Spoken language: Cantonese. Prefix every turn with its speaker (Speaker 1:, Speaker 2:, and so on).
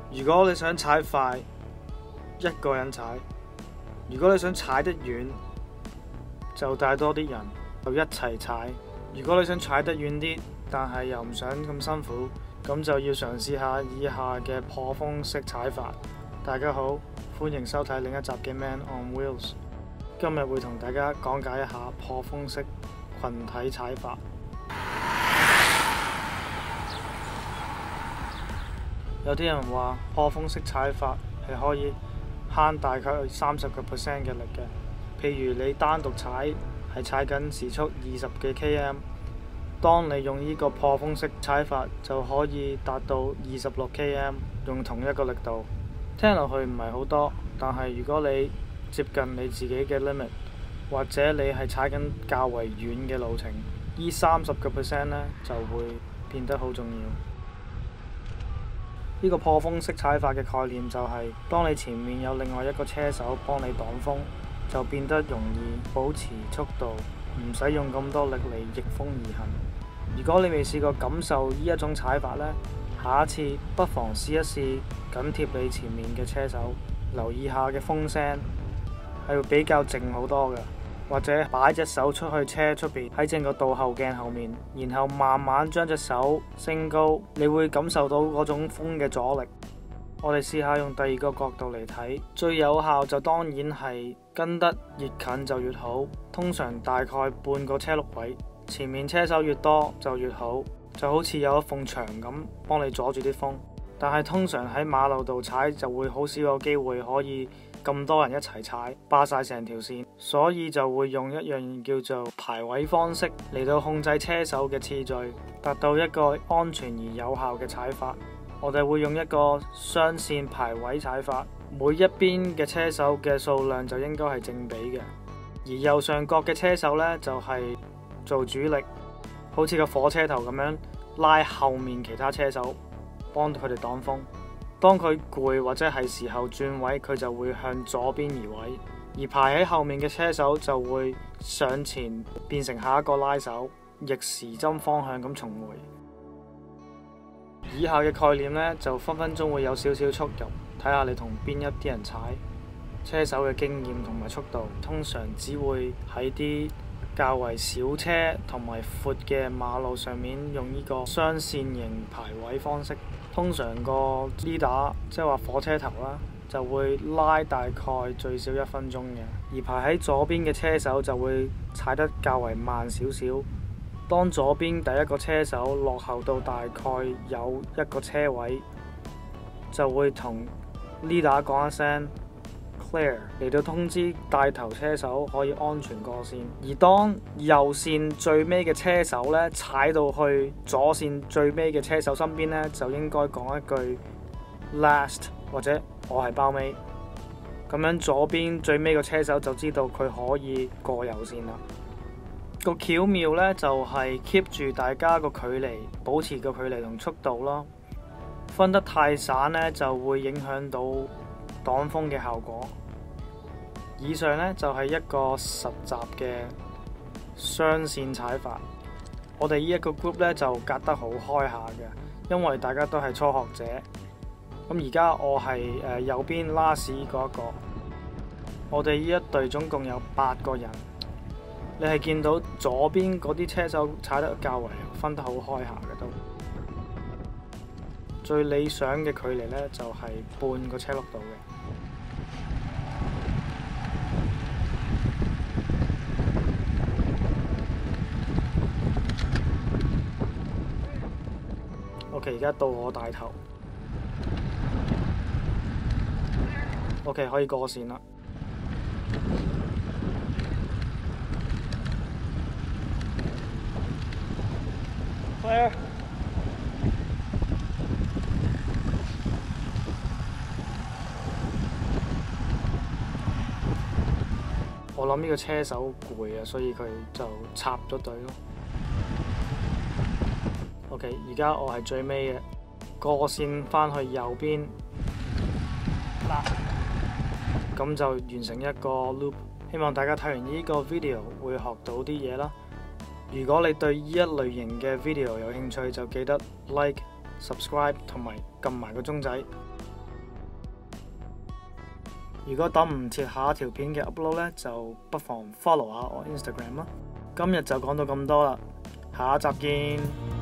Speaker 1: 如果你想踩快，一個人踩；如果你想踩得遠，就帶多啲人，就一齊踩。如果你想踩得遠啲，但係又唔想咁辛苦，咁就要嘗試下以下嘅破風式踩法。大家好，歡迎收睇另一集嘅 Man on Wheels。今日會同大家講解一下破風式群體踩法。有啲人話破風式踩法係可以慳大概30%嘅力嘅。譬如你單獨踩係踩緊時速20幾 km， 當你用呢個破風式踩法就可以達到26 km， 用同一個力度。聽落去唔係好多，但係如果你接近你自己嘅 limit， 或者你係踩緊較為遠嘅路程，呢30% 呢就會變得好重要。呢個破風式踩法嘅概念就係，當你前面有另外一個車手幫你擋風，就變得容易保持速度，唔使用咁多力嚟逆風而行。如果你未試過感受呢一種踩法呢，下一次不妨試一試緊貼你前面嘅車手，留意下嘅風聲係會比較靜好多嘅。或者擺隻手出去車出邊，喺正個倒後鏡後面，然後慢慢將隻手升高，你會感受到嗰種風嘅阻力。我哋試下用第二個角度嚟睇，最有效就當然係跟得越近就越好，通常大概半個車轆位，前面車手越多就越好，就好似有一埲牆咁幫你阻住啲風。但係通常喺馬路度踩就會好少有機會可以咁多人一齊踩，霸晒成條線，所以就會用一樣叫做排位方式嚟到控制車手嘅次序，達到一個安全而有效嘅踩法。我哋會用一個雙線排位踩法，每一邊嘅車手嘅數量就應該係正比嘅，而右上角嘅車手呢，就係做主力，好似個火車頭咁樣拉後面其他車手，幫佢哋擋風。當佢攰或者係時候轉位，佢就會向左邊移位，而排喺後面嘅車手就會上前變成下一個拉手，逆時針方向咁重回。以下嘅概念呢，就分分鐘會有少少出入，睇下你同邊一啲人踩。車手嘅經驗同埋速度，通常只會喺啲較為小車同埋闊嘅馬路上面用呢個雙線型排位方式。通常個 leader 即係話火車頭啦，就會拉大概最少1分鐘嘅，而排喺左邊嘅車手就會踩得較為慢少少。當左邊第一個車手落後到大概有一個車位，就會同 leader 講一聲Clear 嚟到通知帶頭車手可以安全過線。而當右線最尾嘅車手呢，踩到去左線最尾嘅車手身邊呢，就應該講一句 Last 或者我係包尾。咁樣左邊最尾個車手就知道佢可以過右線啦。個巧妙呢，就係 keep 住大家個距離，保持個距離同速度咯。分得太散呢，就會影響到擋風嘅效果。以上呢，就係一個實習嘅雙線踩法。我哋呢一個 group 呢，就隔得好開下嘅，因為大家都係初學者。咁而家我係右邊拉屎嗰一個。我哋呢一隊總共有8個人。你係見到左邊嗰啲車手踩得較為分得好開下嘅都。最理想嘅距離呢，就係半個車轆度嘅。OK， 而家到我帶頭。OK， 可以過線啦。Clear。我諗呢個車手攰啊，所以佢就插咗隊咯。OK， 而家我係最尾嘅，過線返去右邊，咁就完成一個 loop。希望大家睇完呢個 video 會學到啲嘢啦。如果你對呢一類型嘅 video 有興趣，就記得 like、subscribe 同埋撳埋個鐘仔。如果等唔切下一條片嘅 upload 呢，就不妨 follow 下我 Instagram 啦。今日就講到咁多啦，下一集見。